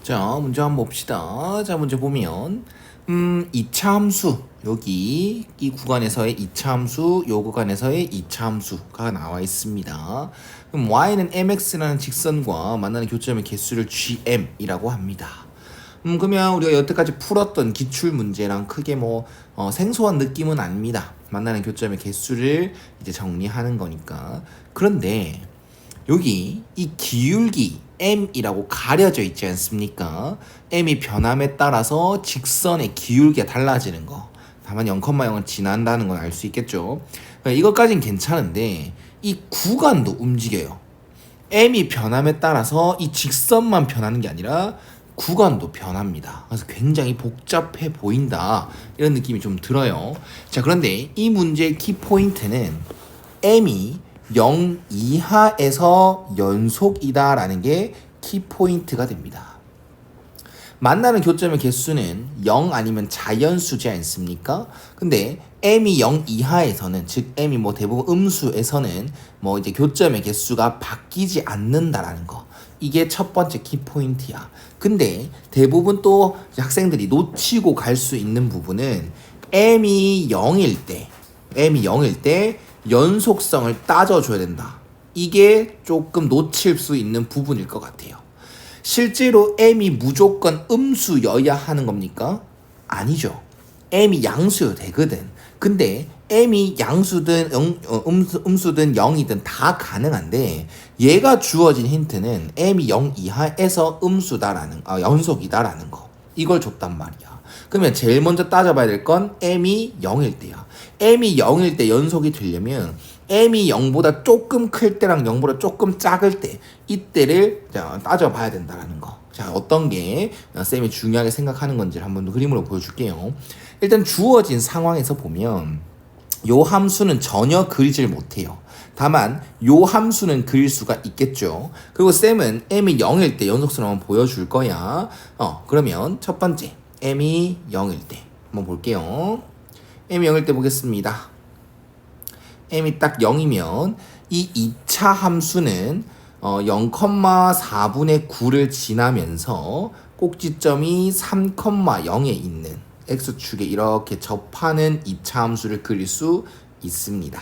자, 문제 한번 봅시다. 자, 문제 보면 2차 함수 여기 이 구간에서의 2차 함수, 요 구간에서의 2차 함수가 나와 있습니다. 그럼 y는 mx라는 직선과 만나는 교점의 개수를 gm이라고 합니다. 그러면 우리가 여태까지 풀었던 기출 문제랑 크게 생소한 느낌은 아닙니다. 만나는 교점의 개수를 이제 정리하는 거니까. 그런데 여기 이 기울기 m이라고 가려져 있지 않습니까? m이 변함에 따라서 직선의 기울기가 달라지는 거. 다만 0,0을 지난다는 건 알 수 있겠죠. 이것까진 괜찮은데 이 구간도 움직여요. m이 변함에 따라서 이 직선만 변하는 게 아니라 구간도 변합니다. 그래서 굉장히 복잡해 보인다. 이런 느낌이 좀 들어요. 자, 그런데 이 문제의 키포인트는 m이 0 이하에서 연속이다라는 게 키포인트가 됩니다. 만나는 교점의 개수는 0 아니면 자연수지 않습니까? 근데 m이 0 이하에서는, 즉 m이 대부분 음수에서는 이제 교점의 개수가 바뀌지 않는다라는 거. 이게 첫 번째 키포인트야. 근데 대부분 또 학생들이 놓치고 갈 수 있는 부분은 m이 0일 때 연속성을 따져줘야 된다. 이게 조금 놓칠 수 있는 부분일 것 같아요. 실제로 m이 무조건 음수여야 하는 겁니까? 아니죠. m이 양수여도 되거든. 근데 m이 양수든 음수든 0이든 다 가능한데 얘가 주어진 힌트는 m이 0 이하에서 연속이다라는 거. 이걸 줬단 말이야. 그러면 제일 먼저 따져봐야 될 건 m이 0일 때야. m이 0일 때 연속이 되려면 m이 0보다 조금 클 때랑 0보다 조금 작을 때 이때를 따져봐야 된다는 거. 자, 어떤 게 쌤이 중요하게 생각하는 건지를 한번 그림으로 보여줄게요. 일단 주어진 상황에서 보면 요 함수는 전혀 그리질 못해요. 다만 요 함수는 그릴 수가 있겠죠. 그리고 쌤은 m이 0일 때 연속성을 한번 보여줄 거야. 그러면 첫 번째 m이 0일 때 한번 볼게요. m이 0일 때 보겠습니다. m이 딱 0이면 이 2차 함수는 0,4분의 9를 지나면서 꼭지점이 3,0에 있는 x축에 이렇게 접하는 2차 함수를 그릴 수 있습니다.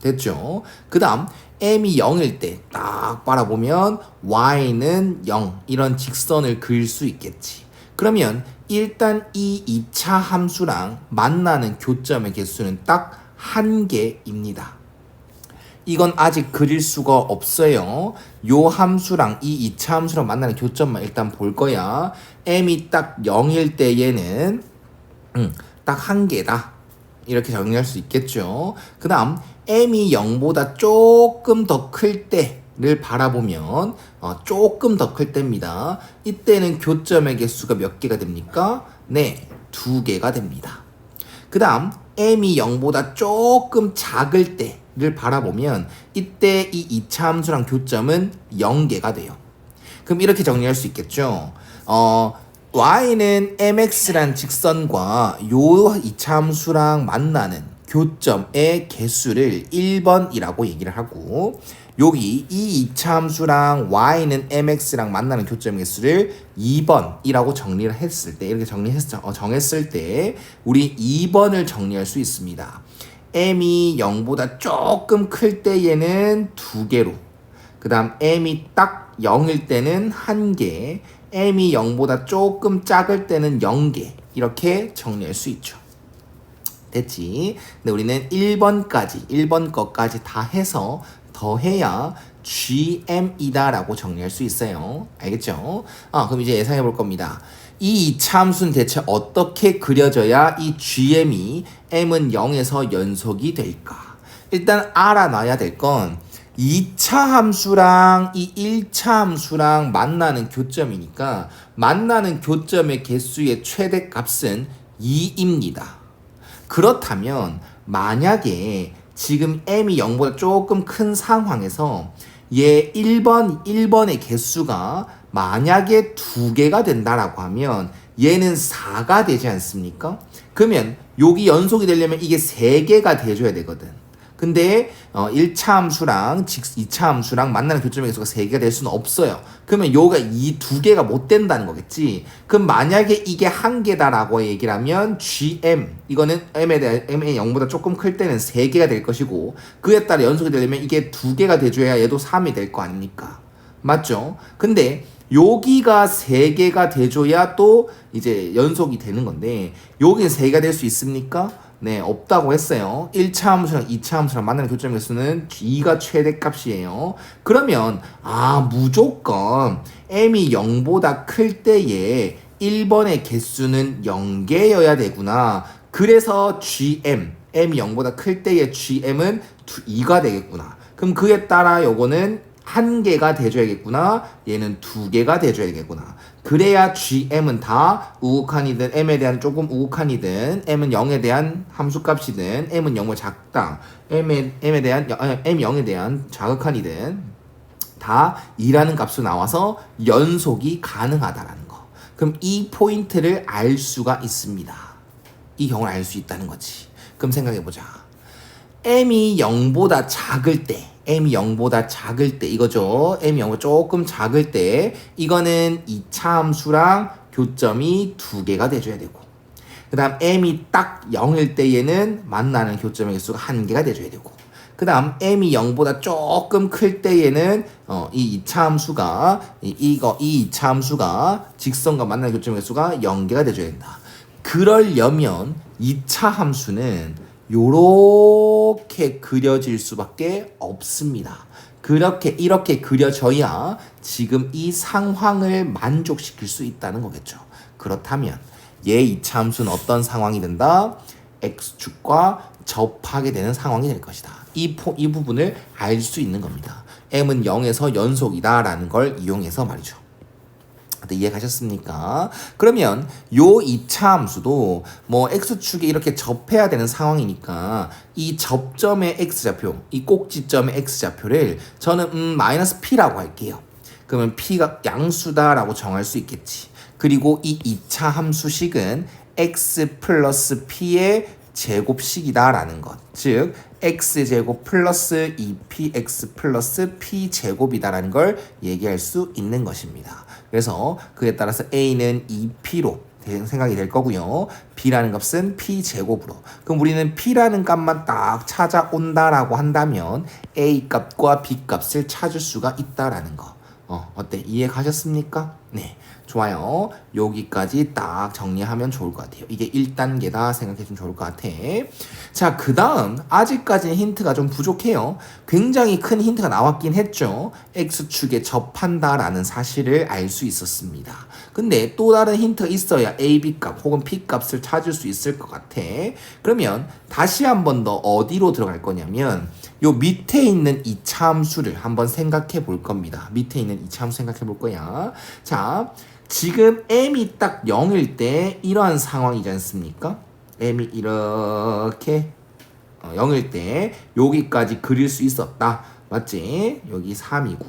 됐죠? 그 다음 m이 0일 때 딱 바라보면 y는 0 이런 직선을 그릴 수 있겠지. 그러면 일단 이 2차 함수랑 만나는 교점의 개수는 딱 한 개입니다. 이건 아직 그릴 수가 없어요. 요 함수랑 이 2차 함수랑 만나는 교점만 일단 볼 거야. m이 딱 0일 때 얘는 딱 한 개다. 이렇게 정리할 수 있겠죠. 그 다음 m이 0보다 조금 더 클 때를 바라보면 조금 더 클 때입니다. 이때는 교점의 개수가 몇 개가 됩니까? 네, 2개가 됩니다. 그 다음 m이 0보다 조금 작을 때를 바라보면 이때 이 2차 함수랑 교점은 0개가 돼요. 그럼 이렇게 정리할 수 있겠죠. y는 mx란 직선과 요 2차 함수랑 만나는 교점의 개수를 1번이라고 얘기를 하고, 여기 이 2차 함수랑 y는 mx랑 만나는 교점의 개수를 2번이라고 정리를 했을 때, 이렇게 정했을 때 우리 2번을 정리할 수 있습니다. m이 0보다 조금 클 때 얘는 2개로, 그 다음 m이 딱 0일 때는 1개, m이 0보다 조금 작을 때는 0개, 이렇게 정리할 수 있죠. 됐지? 근데 우리는 1번 것까지 다 해서 더해야 GM이다 라고 정리할 수 있어요. 알겠죠? 그럼 이제 예상해 볼 겁니다. 이 2차 함수는 대체 어떻게 그려져야 이 GM이 M은 0에서 연속이 될까? 일단 알아놔야 될 건 2차 함수랑 이 1차 함수랑 만나는 교점이니까 만나는 교점의 개수의 최대값은 2입니다. 그렇다면 만약에 지금 m이 0보다 조금 큰 상황에서 얘 1번의 개수가 만약에 2개가 된다라고 하면 얘는 4가 되지 않습니까? 그러면 여기 연속이 되려면 이게 3개가 돼줘야 되거든. 근데 1차 함수랑 2차 함수랑 만나는 교점의 개수가 3개가 될 수는 없어요. 그러면 요가 이 두 개가 못 된다는 거겠지. 그럼 만약에 이게 한 개다라고 얘기를 하면 GM 이거는 M의 0보다 조금 클 때는 3개가 될 것이고 그에 따라 연속이 되려면 이게 2개가 돼줘야 얘도 3이 될 거 아닙니까? 맞죠? 근데 여기가 3개가 돼줘야 또 이제 연속이 되는 건데 여기는 3개가 될 수 있습니까? 네, 없다고 했어요. 1차 함수랑 2차 함수랑 만나는 교점 개수는 2가 최대값이에요. 그러면 무조건 m이 0보다 클 때에 1번의 개수는 0개여야 되구나. 그래서 gm, m이 0보다 클 때의 gm은 2가 되겠구나. 그럼 그에 따라 요거는 1개가 돼줘야겠구나. 얘는 2개가 돼줘야겠구나. 그래야 GM은 다 우극한이든 M에 대한 조금 우극한이든 M은 0에 대한 함수값이든 M은 0보다 작다. M에 대한 M 0에 대한 자극한이든 다 2라는 값으로 나와서 연속이 가능하다라는 거. 그럼 이 포인트를 알 수가 있습니다. 이 경우를 알 수 있다는 거지. 그럼 생각해보자. m이 0보다 작을 때 m이 0보다 작을 때 이거죠. m이 0보다 조금 작을 때 이거는 2차 함수랑 교점이 2개가 돼줘야 되고 그 다음 m이 딱 0일 때에는 만나는 교점의 개수가 1개가 돼줘야 되고 그 다음 m이 0보다 조금 클 때에는 이 2차 함수가 이 2차 함수가 직선과 만나는 교점의 개수가 0개가 돼줘야 된다. 그러려면 2차 함수는 요렇게 그려질 수밖에 없습니다. 이렇게 그려져야 지금 이 상황을 만족시킬 수 있다는 거겠죠. 그렇다면 얘 2차 함수는 어떤 상황이 된다? x축과 접하게 되는 상황이 될 것이다. 이 부분을 알 수 있는 겁니다. m은 0에서 연속이다 라는 걸 이용해서 말이죠. 이해가셨습니까? 그러면 요 2차 함수도 뭐 x축에 이렇게 접해야 되는 상황이니까 이 접점의 x좌표, 이 꼭지점의 x좌표를 저는 마이너스 p라고 할게요. 그러면 p가 양수다라고 정할 수 있겠지. 그리고 이 2차 함수식은 x 플러스 p의 제곱식이다라는 것. 즉 x제곱 플러스 2px 플러스 p제곱이다라는 걸 얘기할 수 있는 것입니다. 그래서 그에 따라서 a는 2p로 생각이 될 거고요. b라는 값은 p제곱으로. 그럼 우리는 p라는 값만 딱 찾아온다라고 한다면 a 값과 b 값을 찾을 수가 있다라는 거. 어때? 이해 가셨습니까? 네. 좋아요. 여기까지 딱 정리하면 좋을 것 같아요. 이게 1단계다 생각해주면 좋을 것 같아. 자, 그 다음 아직까지는 힌트가 좀 부족해요. 굉장히 큰 힌트가 나왔긴 했죠. X축에 접한다라는 사실을 알 수 있었습니다. 근데 또 다른 힌트가 있어야 A, B 값 혹은 P 값을 찾을 수 있을 것 같아. 그러면 다시 한 번 더 어디로 들어갈 거냐면 요 밑에 있는 2차 함수를 한번 생각해 볼 겁니다. 밑에 있는 2차 함수 생각해 볼 거야. 자, 지금 m이 딱 0일 때 이러한 상황이지 않습니까? m이 이렇게 0일 때 여기까지 그릴 수 있었다. 맞지? 여기 3이고.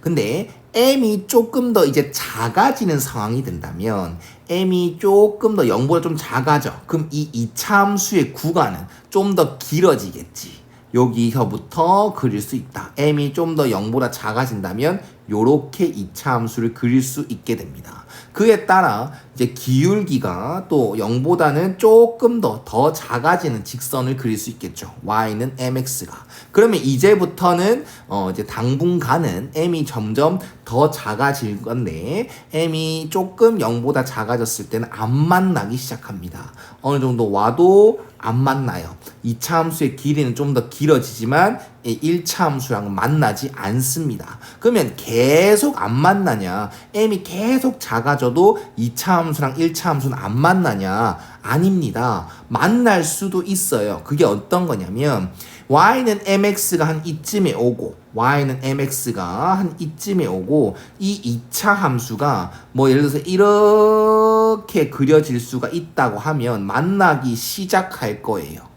근데 m이 조금 더 이제 작아지는 상황이 된다면 m이 조금 더 0보다 좀 작아져. 그럼 이 2차 함수의 구간은 좀 더 길어지겠지. 여기서부터 그릴 수 있다. m이 좀 더 0보다 작아진다면 요렇게 2차 함수를 그릴 수 있게 됩니다. 그에 따라 이제 기울기가 또 0보다는 조금 더 작아지는 직선을 그릴 수 있겠죠. y는 mx가. 그러면 이제부터는 이제 당분간은 m이 점점 더 작아질 건데 m이 조금 0보다 작아졌을 때는 안 만나기 시작합니다. 어느 정도 와도 안 만나요. 2차 함수의 길이는 좀 더 길어지지만 1차 함수랑은 만나지 않습니다. 그러면 계속 안 만나냐? m이 계속 작아져도 2차 함수랑 1차 함수는 안 만나냐? 아닙니다. 만날 수도 있어요. 그게 어떤 거냐면 y는 mx가 한 이쯤에 오고 y는 mx가 한 이쯤에 오고 이 2차 함수가 뭐 예를 들어서 이렇게 그려질 수가 있다고 하면 만나기 시작할 거예요.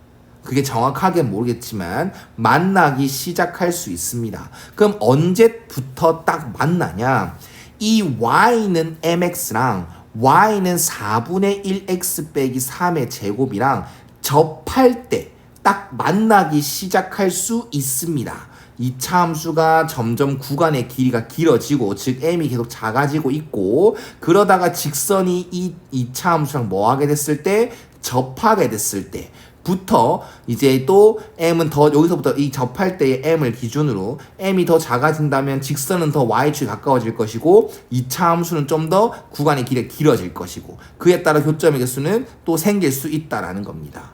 그게 정확하게 모르겠지만 만나기 시작할 수 있습니다. 그럼 언제부터 딱 만나냐? 이 y는 mx랑 y는 4분의 1x 빼기 3의 제곱이랑 접할 때 딱 만나기 시작할 수 있습니다. 2차 함수가 점점 구간의 길이가 길어지고 즉 m이 계속 작아지고 있고 그러다가 직선이 이 2차 함수랑 뭐 하게 됐을 때 접하게 됐을 때부터 이제 또 m은 더 여기서부터 이 접할 때의 m을 기준으로 m이 더 작아진다면 직선은 더 y축에 가까워질 것이고 2차 함수는 좀 더 구간의 길이가 길어질 것이고 그에 따라 교점의 개수는 또 생길 수 있다라는 겁니다.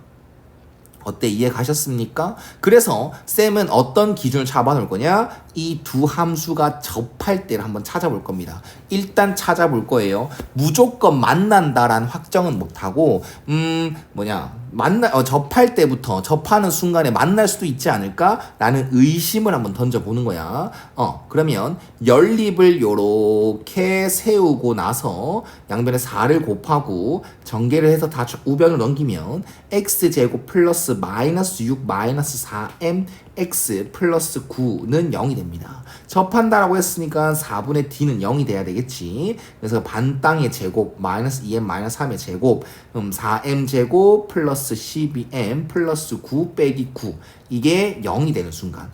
어때? 이해 가셨습니까? 그래서 쌤은 어떤 기준을 잡아놓을 거냐? 이 두 함수가 접할 때를 한번 찾아볼 겁니다. 일단 찾아볼 거예요. 무조건 만난다라는 확정은 못하고 접할 때부터 접하는 순간에 만날 수도 있지 않을까라는 의심을 한번 던져보는 거야. 그러면 연립을 요렇게 세우고 나서 양변에 4를 곱하고 전개를 해서 다 우변으로 넘기면 x제곱 플러스 마이너스 6 마이너스 4m x 플러스 9는 0이 됩니다. 접한다라고 했으니까 4분의 d는 0이 돼야 되겠지. 그래서 반땅의 제곱 마이너스 2m 마이너스 3의 제곱 4m 제곱 플러스 12m 플러스 9 빼기 9 이게 0이 되는 순간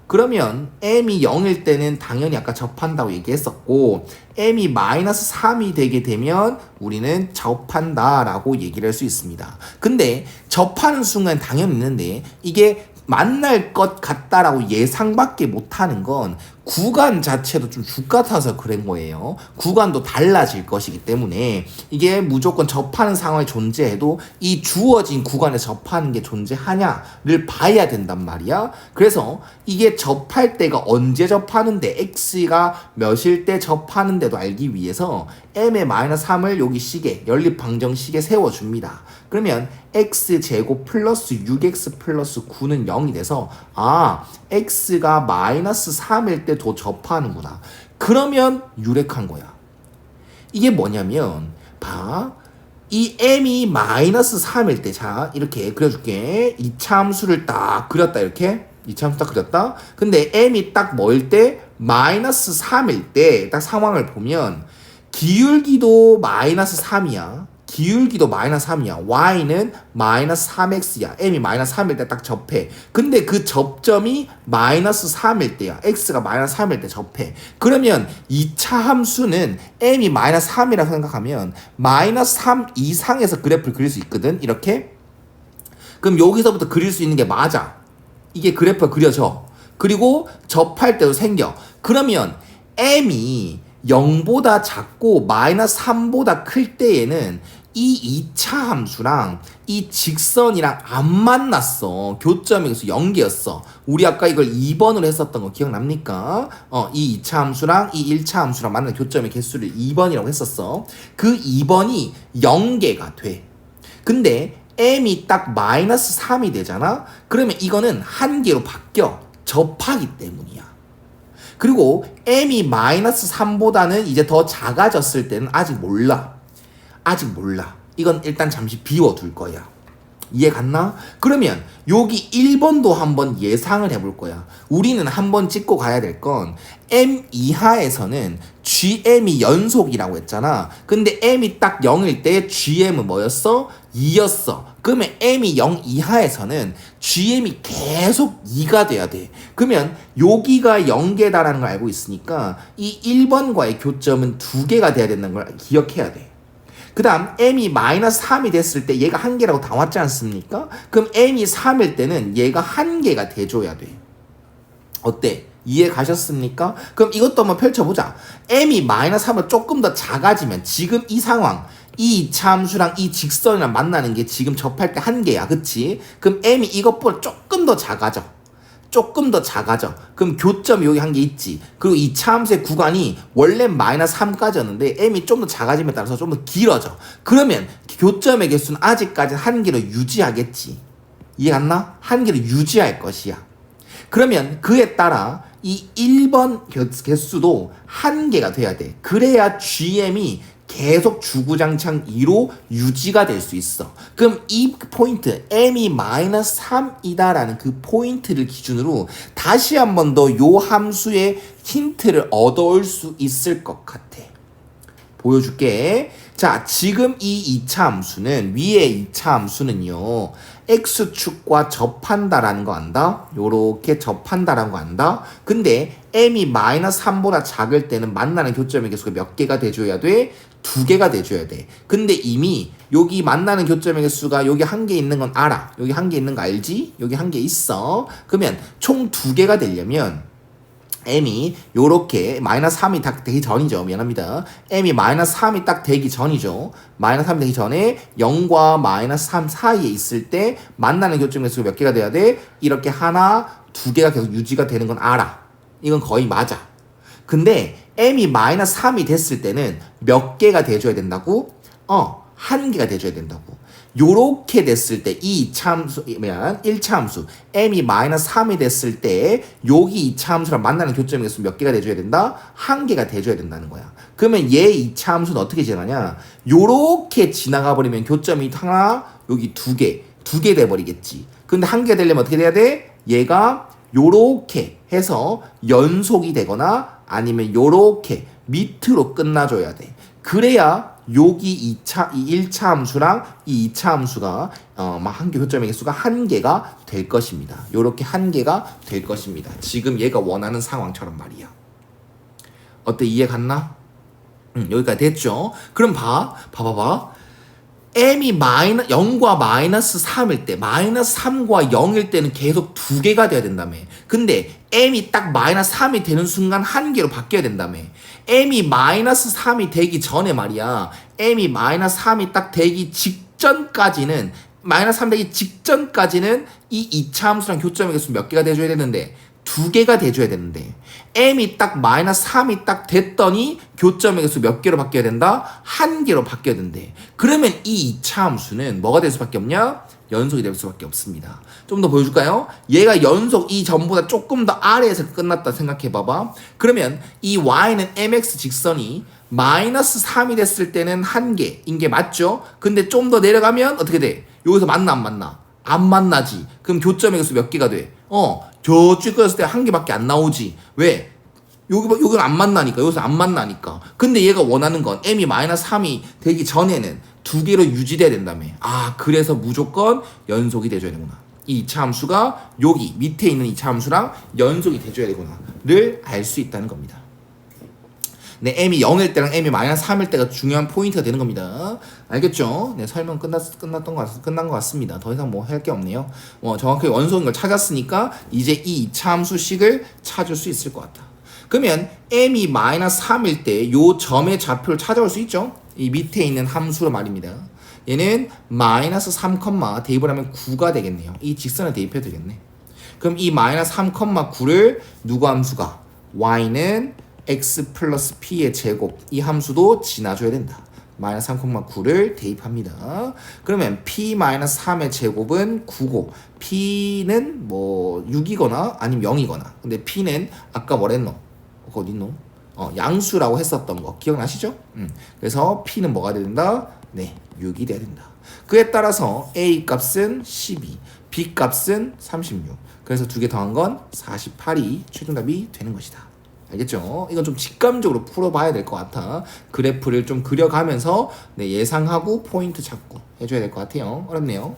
그러면 m이 0일 때는 당연히 아까 접한다고 얘기했었고 m이 마이너스 3이 되게 되면 우리는 접한다라고 얘기를 할 수 있습니다. 근데 접하는 순간 당연히 있는데 이게 만날 것 같다라고 예상밖에 못하는 건 구간 자체도 좀 죽같아서 그런 거예요. 구간도 달라질 것이기 때문에 이게 무조건 접하는 상황이 존재해도 이 주어진 구간에 접하는 게 존재하냐를 봐야 된단 말이야. 그래서 이게 접할 때가 언제 접하는데 x가 몇일 때 접하는데도 알기 위해서 m의 마이너스 3을 여기 식에 연립방정식에 세워줍니다. 그러면 x제곱 플러스 6x 플러스 9는 0이 돼서 x가 마이너스 3일 때 도 접하는구나. 그러면 유력한 거야. 이게 뭐냐면 이 m이 마이너스 3일 때 자 이렇게 그려줄게. 2차 함수를 딱 그렸다 이렇게 2차 함수 딱 그렸다. 근데 m이 딱 뭐일 때 마이너스 3일 때 딱 상황을 보면 기울기도 마이너스 3이야. 기울기도 마이너스 3이야. y는 마이너스 3x야. m이 마이너스 3일 때 딱 접해. 근데 그 접점이 마이너스 3일 때야. x가 마이너스 3일 때 접해. 그러면 2차 함수는 m이 마이너스 3이라고 생각하면 마이너스 3 이상에서 그래프를 그릴 수 있거든. 이렇게. 그럼 여기서부터 그릴 수 있는 게 맞아. 이게 그래프가 그려져. 그리고 접할 때도 생겨. 그러면 m이 0보다 작고 마이너스 3보다 클 때에는 이 2차 함수랑 이 직선이랑 안 만났어. 교점이 그래서 연계였어. 우리 아까 이걸 2번으로 했었던 거 기억납니까? 이 2차 함수랑 이 1차 함수랑 만난 교점의 개수를 2번이라고 했었어. 그 2번이 연계가 돼. 근데 m이 딱 마이너스 3이 되잖아? 그러면 이거는 한 개로 바뀌어. 접하기 때문이야. 그리고 m이 마이너스 3보다는 이제 더 작아졌을 때는 아직 몰라. 이건 일단 잠시 비워둘 거야. 이해 갔나? 그러면 여기 1번도 한번 예상을 해볼 거야. 우리는 한번 찍고 가야 될 건 m 이하에서는 gm이 연속이라고 했잖아. 근데 m이 딱 0일 때 gm은 뭐였어? 2였어. 그러면 m이 0 이하에서는 gm이 계속 2가 돼야 돼. 그러면 여기가 0개다라는 걸 알고 있으니까 이 1번과의 교점은 2개가 돼야 된다는 걸 기억해야 돼. 그 다음 m이 마이너스 3이 됐을 때 얘가 1개라고 다 왔지 않습니까? 그럼 m이 3일 때는 얘가 1개가 돼줘야 돼. 어때? 이해 가셨습니까? 그럼 이것도 한번 펼쳐보자. m이 마이너스 3은 조금 더 작아지면 지금 이 상황 이 2차 함수랑 이 직선이랑 만나는 게 지금 접할 때 1개야. 그치? 그럼 m이 이것보다 조금 더 작아져. 그럼 교점이 여기 한 개 있지. 그리고 이 차함수의 구간이 원래 마이너스 3까지였는데 m이 좀 더 작아짐에 따라서 좀 더 길어져. 그러면 교점의 개수는 아직까지 한 개로 유지하겠지. 이해 갔나? 한 개로 유지할 것이야. 그러면 그에 따라 이 1번 개수도 한 개가 돼야 돼. 그래야 GM이 계속 주구장창 2로 유지가 될 수 있어. 그럼 이 포인트 m이 마이너스 3이다라는 그 포인트를 기준으로 다시 한 번 더 요 함수의 힌트를 얻어올 수 있을 것 같아. 보여줄게. 자, 지금 이 2차 함수는 위에 2차 함수는요 x축과 접한다라는 거 안다. 요렇게 접한다라는 거 안다. 근데 m이 마이너스 3보다 작을 때는 만나는 교점의 개수가 몇 개가 돼줘야 돼? 2개가 돼줘야 돼. 근데 이미 여기 만나는 교점의 개수가 여기 한 개 있는 건 알아. 여기 한 개 있는 거 알지? 여기 한 개 있어. 그러면 총 2개가 되려면 m이 요렇게 마이너스 3이 딱 되기 전이죠. 미안합니다. m이 마이너스 3이 딱 되기 전이죠. 마이너스 3이 되기 전에 0과 마이너스 3 사이에 있을 때 만나는 교점의 개수가 몇 개가 돼야 돼? 이렇게 하나, 2개가 계속 유지가 되는 건 알아. 이건 거의 맞아. 근데 m이 마이너스 3이 됐을 때는 몇 개가 돼줘야 된다고? 한 개가 돼줘야 된다고. 요렇게 됐을 때 이 1차 함수 m이 마이너스 3이 됐을 때 여기 2차 함수랑 만나는 교점의 개수 몇 개가 돼줘야 된다? 한 개가 돼줘야 된다는 거야. 그러면 얘 2차 함수는 어떻게 지나가냐? 요렇게 지나가 버리면 교점이 하나, 여기 두 개 돼버리겠지. 근데 한 개 되려면 어떻게 돼야 돼? 얘가 요렇게 해서 연속이 되거나 아니면 요렇게 밑으로 끝나줘야 돼. 그래야 여기 1차 함수랑 이 2차 함수가 한 개 교점의 개수가 한 개가 될 것입니다. 요렇게 한 개가 될 것입니다. 지금 얘가 원하는 상황처럼 말이야. 어때? 이해 갔나? 여기까지 됐죠? 그럼 봐봐. m이 0과 마이너스 3일 때, 마이너스 3과 0일 때는 계속 2개가 돼야 된다며. 근데 m이 딱 마이너스 3이 되는 순간 한 개로 바뀌어야 된다며. m이 마이너스 3이 되기 전에 말이야. m이 마이너스 3이 딱 되기 직전까지는, 마이너스 3 되기 직전까지는 이 2차 함수랑 교점의 개수 몇 개가 돼줘야 되는데? 2개가 돼줘야 되는데 m이 딱 마이너스 3이 딱 됐더니 교점의 개수 몇 개로 바뀌어야 된다? 한 개로 바뀌어야 된대. 그러면 이 2차 함수는 뭐가 될 수밖에 없냐? 연속이 될 수밖에 없습니다. 좀 더 보여줄까요? 얘가 연속 이 전보다 조금 더 아래에서 끝났다 생각해봐봐. 그러면 이 y는 mx 직선이 마이너스 3이 됐을 때는 한 개인 게 맞죠? 근데 좀 더 내려가면 어떻게 돼? 여기서 만나 안 만나? 안 만나지. 그럼 교점의 개수 몇 개가 돼? 저쪽 갔을 때 한 개밖에 안 나오지. 왜? 여기는 안 만나니까. 여기서 안 만나니까. 근데 얘가 원하는 건 m이 마이너스 3이 되기 전에는 2개로 유지돼야 된다며. 그래서 무조건 연속이 돼줘야 되구나. 이 2차 함수가 여기 밑에 있는 2차 함수랑 연속이 돼줘야 되구나를 알 수 있다는 겁니다. 네, m이 0일 때랑 m이 마이너스 3일 때가 중요한 포인트가 되는 겁니다. 알겠죠? 네, 설명 끝난 것 같습니다. 더 이상 뭐 할 게 없네요. 정확하게 원소인 걸 찾았으니까 이제 이 2차 함수식을 찾을 수 있을 것 같다. 그러면 m이 마이너스 3일 때 요 점의 좌표를 찾아올 수 있죠? 이 밑에 있는 함수로 말입니다. 얘는 마이너스 3, 대입을 하면 9가 되겠네요. 이 직선에 대입해도 되겠네. 그럼 이 마이너스 3, 9를 누구 함수가? y는 x 플러스 p의 제곱, 이 함수도 지나줘야 된다. 마이너스 3,9를 대입합니다. 그러면 p 마이너스 3의 제곱은 9고 p는 뭐 6이거나 아니면 0이거나. 근데 p는 아까 뭐랬노? 어딨노? 양수라고 했었던 거 기억나시죠? 그래서 p는 뭐가 된다? 네, 6이 돼야 된다. 그에 따라서 a 값은 12, b 값은 36. 그래서 두 개 더한 건 48이 최종답이 되는 것이다. 알겠죠? 이건 좀 직감적으로 풀어봐야 될 것 같아. 그래프를 좀 그려가면서 예상하고 포인트 찾고 해줘야 될 것 같아요. 어렵네요.